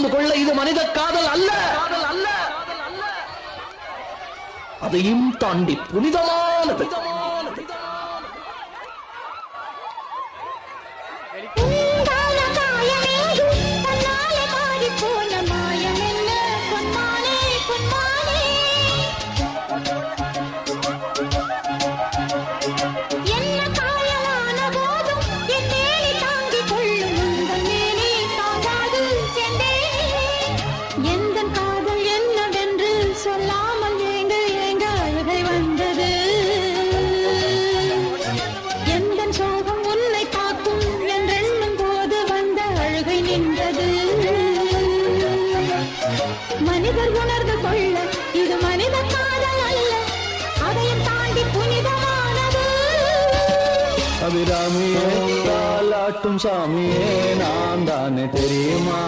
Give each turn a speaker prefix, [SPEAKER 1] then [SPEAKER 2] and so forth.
[SPEAKER 1] புரிந்து கொள்ள இது மனித காதல் அல்ல, அதையும் தாண்டி புனிதமானது.
[SPEAKER 2] மனிதர் உணர்ந்து கொள்ள இது மனித காதல் அல்ல, அதையும் தாண்டி புனிதமானது.
[SPEAKER 3] அபிராமியே தாலாட்டும் சாமியே நான் தானே தெரியுமா?